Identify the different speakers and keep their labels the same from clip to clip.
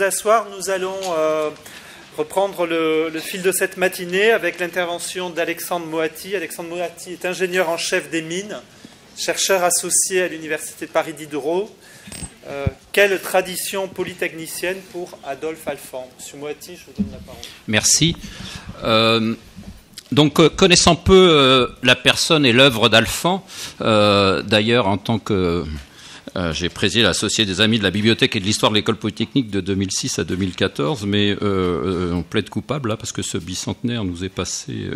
Speaker 1: asseoir. Nous allons reprendre le fil de cette matinée avec l'intervention d'Alexandre Moatti. Alexandre Moatti est ingénieur en chef des mines, chercheur associé à l'Université de Paris Diderot. Quelle tradition polytechnicienne pour Adolphe Alphand? Monsieur Moatti, je vous donne la parole.
Speaker 2: Merci. Donc, connaissant peu la personne et l'œuvre d'Alphand, d'ailleurs, en tant que... j'ai présidé la Société des Amis de la Bibliothèque et de l'Histoire de l'École Polytechnique de 2006 à 2014, mais on plaide coupable là, parce que ce bicentenaire nous est passé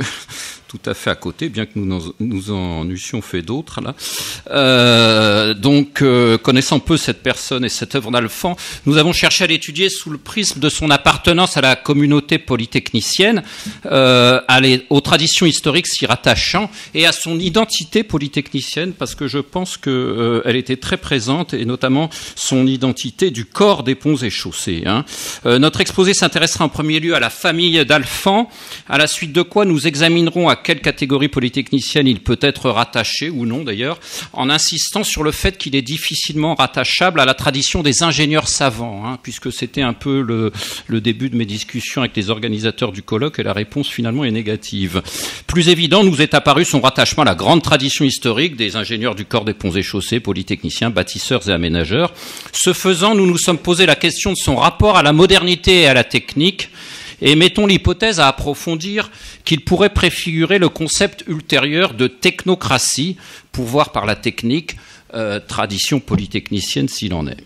Speaker 2: tout à fait à côté, bien que nous en eussions fait d'autres là. Donc, connaissant peu cette personne et cette œuvre d'Alphand, nous avons cherché à l'étudier sous le prisme de son appartenance à la communauté polytechnicienne, aux traditions historiques s'y rattachant et à son identité polytechnicienne, parce que je pense qu'elle était très présente, et notamment son identité du corps des ponts et chaussées. Notre exposé s'intéressera en premier lieu à la famille d'Alphand, à la suite de quoi nous examinerons à quelle catégorie polytechnicienne il peut être rattaché, ou non d'ailleurs, en insistant sur le fait qu'il est difficilement rattachable à la tradition des ingénieurs savants, puisque c'était un peu le début de mes discussions avec les organisateurs du colloque, et la réponse finalement est négative. Plus évident nous est apparu son rattachement à la grande tradition historique des ingénieurs du corps des ponts et chaussées, polytechniciens, bâtisseurs et aménageurs. Ce faisant, nous nous sommes posé la question de son rapport à la modernité et à la technique, et mettons l'hypothèse à approfondir qu'il pourrait préfigurer le concept ultérieur de technocratie, pouvoir par la technique, tradition polytechnicienne s'il en est.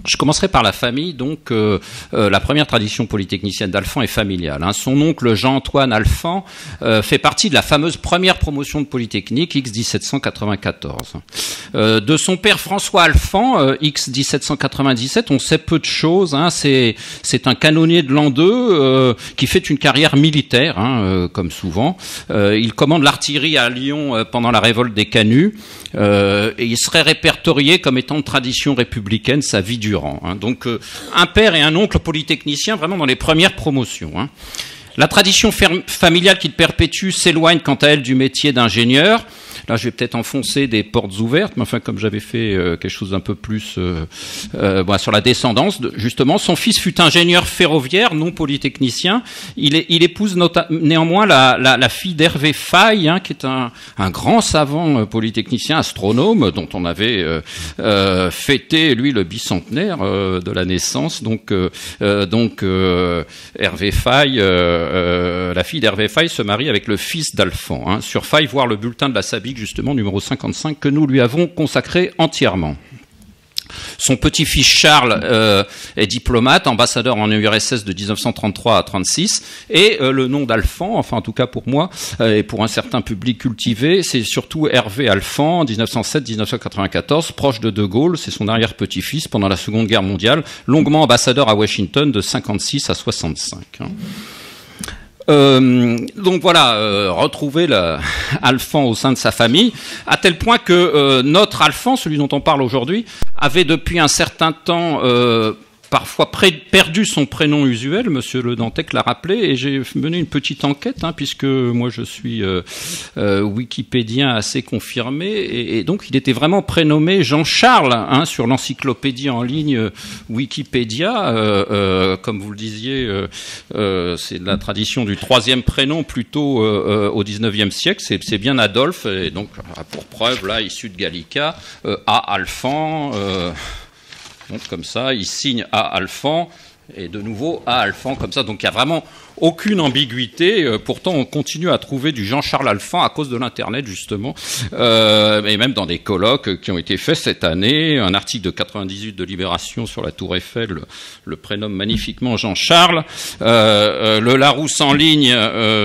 Speaker 2: Je commencerai par la famille. Donc, la première tradition polytechnicienne d'Alphand est familiale. Son oncle Jean-Antoine Alphand fait partie de la fameuse première promotion de Polytechnique, X 1794. De son père François Alphand, X 1797, on sait peu de choses. C'est un canonnier de l'an 2 qui fait une carrière militaire, comme souvent. Il commande l'artillerie à Lyon pendant la révolte des Canuts. Et il serait répertorié comme étant de tradition républicaine sa vie durant. Donc un père et un oncle polytechniciens vraiment dans les premières promotions. La tradition familiale qu'il perpétue s'éloigne quant à elle du métier d'ingénieur. Là, je vais peut-être enfoncer des portes ouvertes, mais enfin, comme j'avais fait quelque chose d'un peu plus sur la descendance, justement, son fils fut ingénieur ferroviaire, non polytechnicien. Il épouse néanmoins la fille d'Hervé Faye, qui est un grand savant polytechnicien, astronome, dont on avait fêté, lui, le bicentenaire de la naissance. Donc Hervé Faye, la fille d'Hervé Faye se marie avec le fils d'Alphand. Sur Faye, voir le bulletin de la Sabique, justement, numéro 55, que nous lui avons consacré entièrement. Son petit-fils Charles est diplomate, ambassadeur en URSS de 1933 à 1936, et le nom d'Alphand, enfin en tout cas pour moi, et pour un certain public cultivé, c'est surtout Hervé Alphand, 1907-1994, proche de De Gaulle, c'est son arrière-petit-fils pendant la Seconde Guerre mondiale, longuement ambassadeur à Washington de 1956 à 1965. Donc voilà, retrouver Alphand au sein de sa famille, à tel point que notre Alphand, celui dont on parle aujourd'hui, avait depuis un certain temps parfois perdu son prénom usuel. Monsieur Le Dantec l'a rappelé, et j'ai mené une petite enquête, puisque moi je suis wikipédien assez confirmé, et donc il était vraiment prénommé Jean-Charles sur l'encyclopédie en ligne Wikipédia. Comme vous le disiez, c'est de la tradition du troisième prénom plutôt au XIXe siècle. C'est bien Adolphe, et donc pour preuve là, issu de Gallica, A. Alphand. Donc comme ça, il signe à Alphand, et de nouveau à Alphand, comme ça. Donc il y a vraiment aucune ambiguïté. Pourtant, on continue à trouver du Jean-Charles Alphand à cause de l'Internet, justement. Et même dans des colloques qui ont été faits cette année. Un article de 98 de Libération sur la Tour Eiffel le prénomme magnifiquement Jean-Charles. Le Larousse en ligne,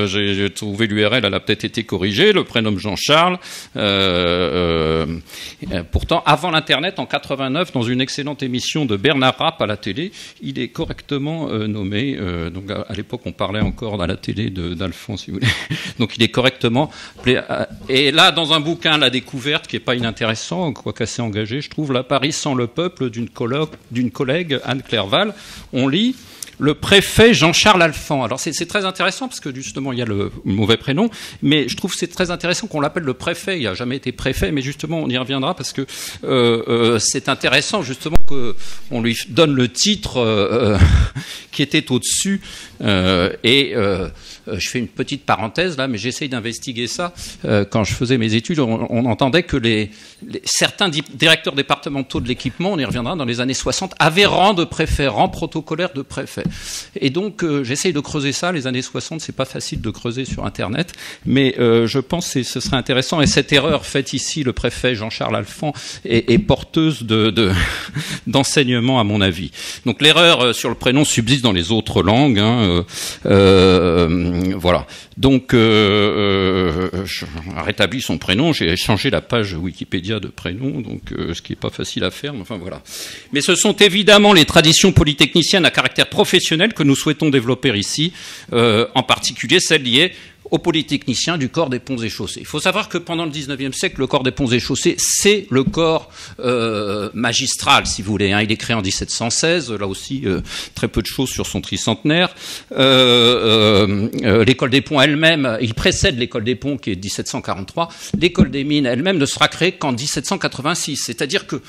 Speaker 2: j'ai trouvé l'URL, elle a peut-être été corrigée, le prénomme Jean-Charles. Pourtant, avant l'Internet, en 89, dans une excellente émission de Bernard Rapp à la télé, il est correctement nommé. Donc à l'époque, on parlait encore à la télé d'Alphand, si vous voulez. Donc il est correctement appelé. Et là, dans un bouquin, La Découverte, qui n'est pas inintéressant, quoique assez engagé, je trouve, là, Paris sans le peuple, d'une collègue, Anne Clerval, on lit le préfet Jean-Charles Alphand. Alors c'est très intéressant parce que justement il y a le mauvais prénom, mais je trouve que c'est très intéressant qu'on l'appelle le préfet. Il n'a jamais été préfet, mais justement on y reviendra parce que c'est intéressant justement qu'on lui donne le titre qui était au-dessus. Je fais une petite parenthèse là, mais j'essaye d'investiguer ça. Quand je faisais mes études, on entendait que certains directeurs départementaux de l'équipement, on y reviendra, dans les années 60, avaient rang de préfet, rang protocolaire de préfet. Et donc, j'essaye de creuser ça. Les années 60, c'est pas facile de creuser sur Internet, mais je pense que ce serait intéressant. Et cette erreur faite ici, le préfet Jean-Charles Alphand, est porteuse d'enseignement, à mon avis. Donc, l'erreur sur le prénom subsiste dans les autres langues. Voilà. Donc, rétabli son prénom. J'ai changé la page Wikipédia de prénom, donc ce qui n'est pas facile à faire. Mais enfin voilà. Mais ce sont évidemment les traditions polytechniciennes à caractère professionnel que nous souhaitons développer ici, en particulier celles liées aux polytechniciens du corps des ponts et chaussées. Il faut savoir que pendant le 19e siècle, le corps des ponts et chaussées, c'est le corps magistral, si vous voulez. Il est créé en 1716, là aussi, très peu de choses sur son tricentenaire. L'école des ponts elle-même, il précède l'école des ponts qui est de 1743. L'école des mines elle-même ne sera créée qu'en 1786. C'est-à-dire que,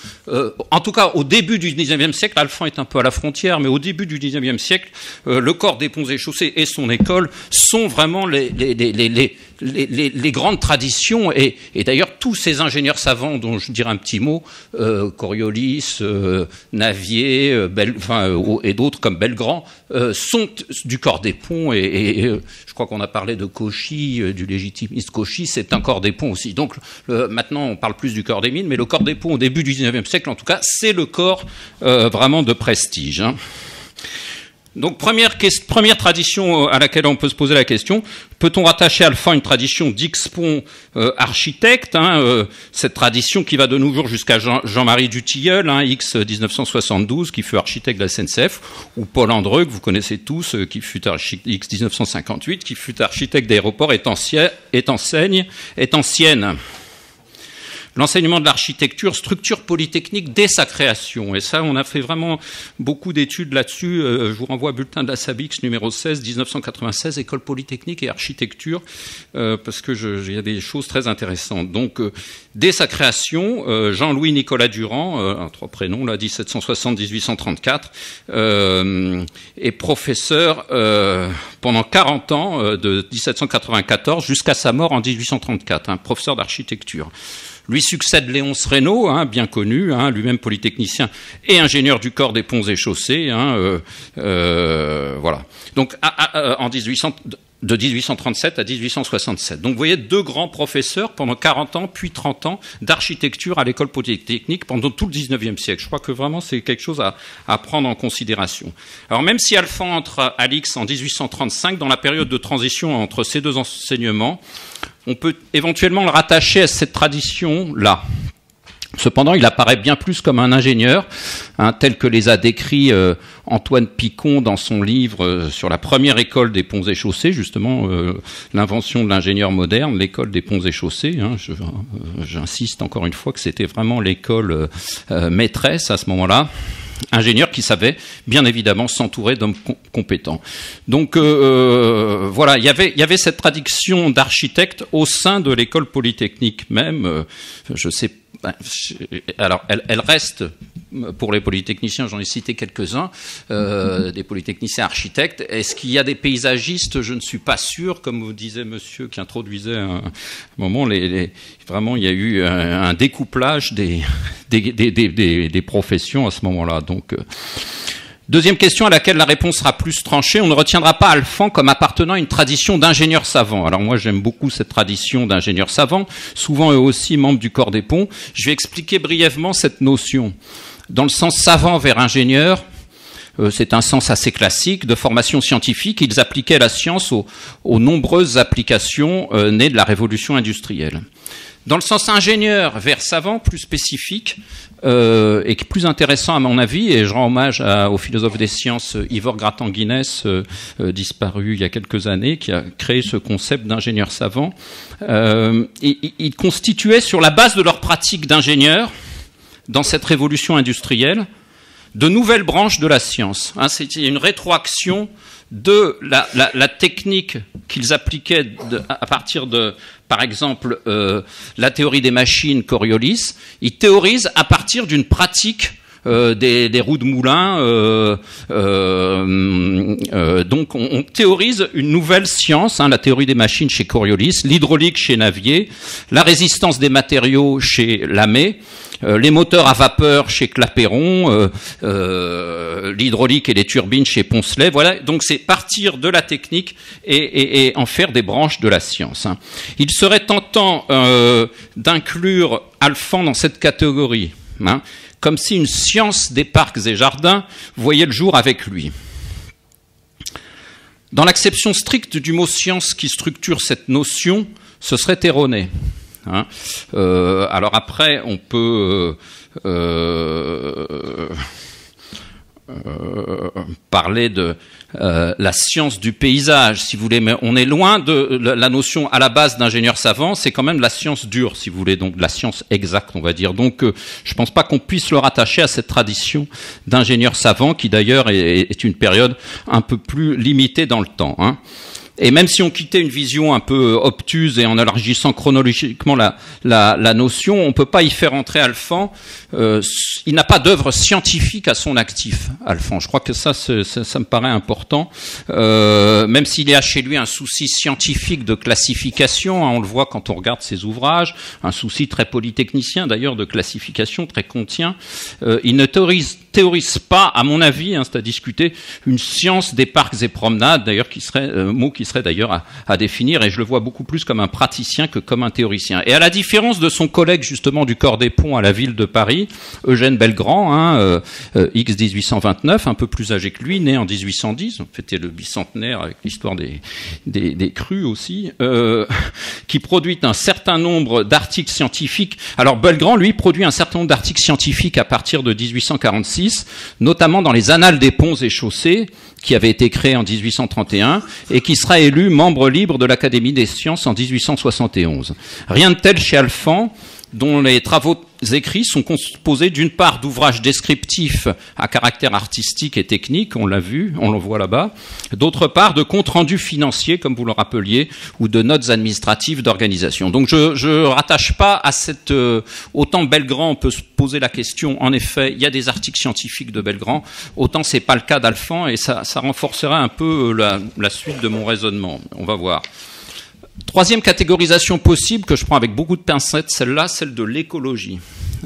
Speaker 2: en tout cas, au début du 19e siècle, Alphand est un peu à la frontière, mais au début du 19e siècle, le corps des ponts et chaussées et son école sont vraiment les grandes traditions, et d'ailleurs tous ces ingénieurs savants dont je dirais un petit mot, Coriolis, Navier, et d'autres comme Belgrand, sont du corps des ponts, et je crois qu'on a parlé de Cauchy, du légitimiste Cauchy, c'est un corps des ponts aussi. Donc maintenant on parle plus du corps des mines, mais le corps des ponts au début du 19e siècle en tout cas, c'est le corps vraiment de prestige. Donc première tradition à laquelle on peut se poser la question, peut-on rattacher à Alphand une tradition d'X-Pont architecte, cette tradition qui va de nos jours jusqu'à Jean-Marie Dutilleul, X 1972, qui fut architecte de la SNCF, ou Paul Andreu, que vous connaissez tous, qui fut X 1958, qui fut architecte d'aéroport, est ancienne. L'enseignement de l'architecture, structure polytechnique dès sa création. Et ça, on a fait vraiment beaucoup d'études là-dessus. Je vous renvoie au bulletin de la SABIX numéro 16, 1996, École polytechnique et architecture, parce que il y a des choses très intéressantes. Donc, dès sa création, Jean-Louis Nicolas Durand, 3 prénoms, là, 1760-1834, est professeur pendant 40 ans, de 1794 jusqu'à sa mort en 1834, professeur d'architecture. Lui succède Léonce Reynaud, bien connu, lui-même polytechnicien et ingénieur du corps des ponts et chaussées. Voilà. Donc, de 1837 à 1867. Donc, vous voyez, 2 grands professeurs pendant 40 ans, puis 30 ans d'architecture à l'école polytechnique pendant tout le 19e siècle. Je crois que vraiment c'est quelque chose à prendre en considération. Alors, même si Alphand entre à l'X en 1835, dans la période de transition entre ces 2 enseignements, on peut éventuellement le rattacher à cette tradition-là. Cependant, il apparaît bien plus comme un ingénieur, tel que les a décrits Antoine Picon dans son livre sur la première école des ponts et chaussées, justement l'invention de l'ingénieur moderne, l'école des ponts et chaussées. J'insiste encore une fois que c'était vraiment l'école maîtresse à ce moment-là. Ingénieur qui savait bien évidemment s'entourer d'hommes compétents. Donc voilà, il y avait cette tradition d'architecte au sein de l'école polytechnique même. Je sais. Alors, elle reste, pour les polytechniciens, j'en ai cité quelques-uns, des polytechniciens architectes. Est-ce qu'il y a des paysagistes? Je ne suis pas sûr, comme vous disait monsieur qui introduisait un moment, vraiment, il y a eu un découplage des professions à ce moment-là. Donc, deuxième question à laquelle la réponse sera plus tranchée, on ne retiendra pas Alphand comme appartenant à une tradition d'ingénieurs savants. Alors moi j'aime beaucoup cette tradition d'ingénieurs savants, souvent eux aussi membres du corps des ponts. Je vais expliquer brièvement cette notion. Dans le sens savant vers ingénieur, c'est un sens assez classique de formation scientifique. Ils appliquaient la science aux nombreuses applications nées de la révolution industrielle. Dans le sens ingénieur vers savant, plus spécifique, et plus intéressant à mon avis, et je rends hommage au philosophe des sciences Ivor Gratan-Guinness, disparu il y a quelques années, qui a créé ce concept d'ingénieur savant. Ils constituaient, sur la base de leur pratique d'ingénieur, dans cette révolution industrielle, de nouvelles branches de la science. C'était une rétroaction de la technique qu'ils appliquaient à partir de, par exemple, la théorie des machines Coriolis. Ils théorisent à partir d'une pratique des roues de moulin. Donc on théorise une nouvelle science, la théorie des machines chez Coriolis, l'hydraulique chez Navier, la résistance des matériaux chez Lamé, les moteurs à vapeur chez Clapeyron, l'hydraulique et les turbines chez Poncelet. Voilà, donc c'est partir de la technique et en faire des branches de la science. Il serait tentant d'inclure Alphand dans cette catégorie, comme si une science des parcs et jardins voyait le jour avec lui. Dans l'acception stricte du mot science qui structure cette notion, ce serait erroné. Alors après, on peut parler de la science du paysage, si vous voulez, mais on est loin de la notion à la base d'ingénieur savant, c'est quand même la science dure, si vous voulez, donc de la science exacte, on va dire. Donc je pense pas qu'on puisse le rattacher à cette tradition d'ingénieur savant, qui d'ailleurs est une période un peu plus limitée dans le temps. Et même si on quittait une vision un peu obtuse et en élargissant chronologiquement la notion, on peut pas y faire entrer Alphand. Il n'a pas d'œuvre scientifique à son actif, Alphand. Je crois que ça me paraît important. Même s'il y a chez lui un souci scientifique de classification, on le voit quand on regarde ses ouvrages, un souci très polytechnicien d'ailleurs de classification, très contient. Il ne théorise pas, à mon avis, c'est à discuter, une science des parcs et promenades, d'ailleurs qui serait mot qui serait d'ailleurs à définir, et je le vois beaucoup plus comme un praticien que comme un théoricien. Et à la différence de son collègue justement du corps des ponts à la ville de Paris, Eugène Belgrand, X 1829, un peu plus âgé que lui, né en 1810, on fêtait le bicentenaire avec l'histoire des crues aussi, qui produit un certain nombre d'articles scientifiques. Alors Belgrand, lui, produit un certain nombre d'articles scientifiques à partir de 1846, notamment dans les Annales des ponts et chaussées, qui avait été créé en 1831 et qui sera élu membre libre de l'Académie des sciences en 1871. Rien de tel chez Alphand, dont les travaux écrits sont composés d'une part d'ouvrages descriptifs à caractère artistique et technique, on l'a vu, on le voit là-bas, d'autre part de comptes rendus financiers, comme vous le rappeliez, ou de notes administratives d'organisation. Donc je rattache pas à cette... autant Belgrand, on peut se poser la question, en effet, il y a des articles scientifiques de Belgrand, autant c'est pas le cas d'Alphand, et ça renforcerait un peu la suite de mon raisonnement. On va voir. Troisième catégorisation possible, que je prends avec beaucoup de pincettes, celle-là, celle de l'écologie.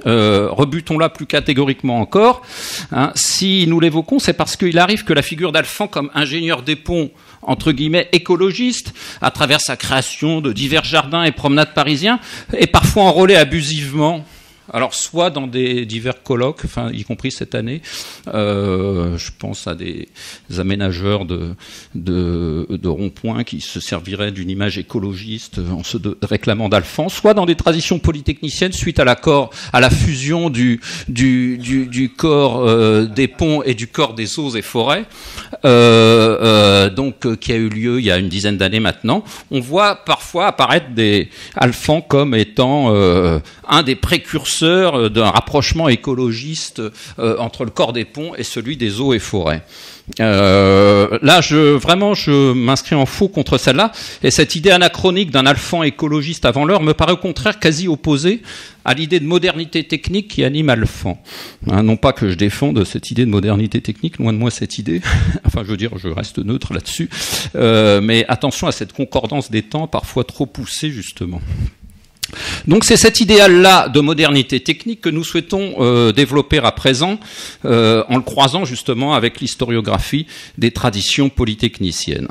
Speaker 2: Rebutons-la plus catégoriquement encore. Si nous l'évoquons, c'est parce qu'il arrive que la figure d'Alphand comme ingénieur des ponts, entre guillemets, écologiste, à travers sa création de divers jardins et promenades parisiens, est parfois enrôlée abusivement. Alors, soit dans des divers colloques, y compris cette année, je pense à des aménageurs de ronds-points qui se serviraient d'une image écologiste en se réclamant d'Alphand, soit dans des traditions polytechniciennes suite à la fusion du corps des ponts et du corps des eaux et forêts, qui a eu lieu il y a une dizaine d'années maintenant. On voit parfois apparaître des Alphand comme étant un des précurseurs d'un rapprochement écologiste entre le corps des ponts et celui des eaux et forêts. Là, je m'inscris en faux contre celle-là, et cette idée anachronique d'un Alphand écologiste avant l'heure me paraît au contraire quasi opposée à l'idée de modernité technique qui anime Alphand. Non pas que je défende cette idée de modernité technique, loin de moi cette idée, enfin je veux dire, je reste neutre là-dessus, mais attention à cette concordance des temps parfois trop poussée justement. Donc c'est cet idéal-là de modernité technique que nous souhaitons développer à présent en le croisant justement avec l'historiographie des traditions polytechniciennes.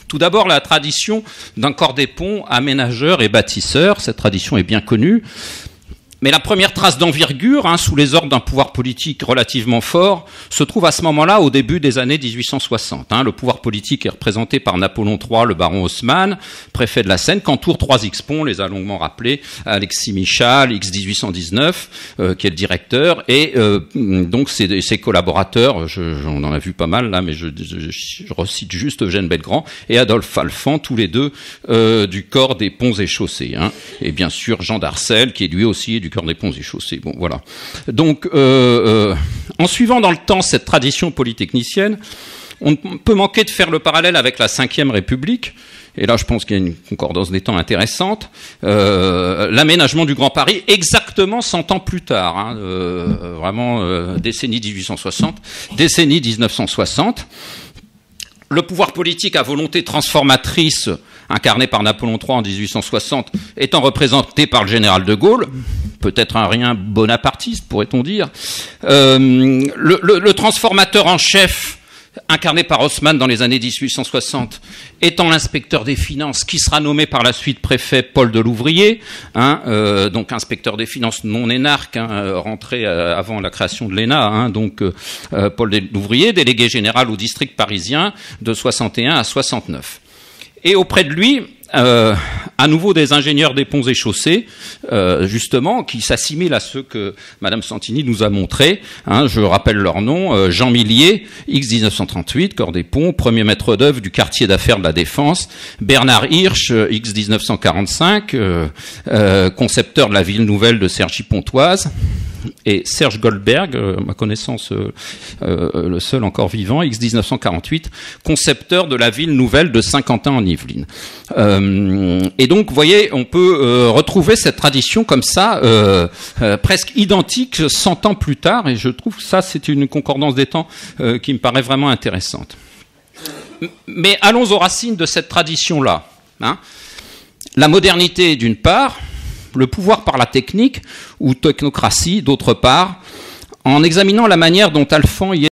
Speaker 2: Tout d'abord, la tradition d'un corps des ponts, aménageur et bâtisseur. Cette tradition est bien connue. Mais la première trace d'envergure, sous les ordres d'un pouvoir politique relativement fort, se trouve à ce moment-là au début des années 1860. Le pouvoir politique est représenté par Napoléon III, le baron Haussmann, préfet de la Seine, qu'entourent 3 X-ponts, les a longuement rappelés, Alexis Michal, X 1819, qui est le directeur, et donc ses collaborateurs, on en a vu pas mal là, mais je recite juste Eugène Belgrand et Adolphe Alphand, tous les deux du corps des ponts et chaussées. Et bien sûr Jean d'Arcel, qui est lui aussi du corps des ponts et chaussées. Bon, voilà. Donc, en suivant dans le temps cette tradition polytechnicienne, On ne peut manquer de faire le parallèle avec la Ve République. Et là, je pense qu'il y a une concordance des temps intéressante. L'aménagement du Grand Paris, exactement 100 ans plus tard, hein, vraiment décennie 1860, décennie 1960. Le pouvoir politique à volonté transformatrice, incarné par Napoléon III en 1860, étant représenté par le général de Gaulle, peut-être un rien bonapartiste, pourrait-on dire. Le transformateur en chef, incarné par Haussmann dans les années 1860, étant l'inspecteur des finances, qui sera nommé par la suite préfet Paul Delouvrier, hein, donc inspecteur des finances non énarque, hein, rentré avant la création de l'ENA, hein, donc Paul Delouvrier, délégué général au district parisien de 61 à 69. Et auprès de lui, à nouveau des ingénieurs des ponts et chaussées, justement, qui s'assimilent à ceux que Madame Santini nous a montrés. Hein, je rappelle leur nom, Jean Millier, X 1938, corps des ponts, premier maître d'œuvre du quartier d'affaires de la Défense. Bernard Hirsch, X 1945, concepteur de la ville nouvelle de Cergy-Pontoise. Et Serge Goldberg, ma connaissance, le seul encore vivant, X 1948, concepteur de la ville nouvelle de Saint-Quentin en Yvelines. Et donc, vous voyez, on peut retrouver cette tradition comme ça, presque identique 100 ans plus tard, et je trouve que ça, c'est une concordance des temps qui me paraît vraiment intéressante. Mais allons aux racines de cette tradition-là. Hein. La modernité, d'une part, le pouvoir par la technique, ou technocratie, d'autre part, en examinant la manière dont Alphand y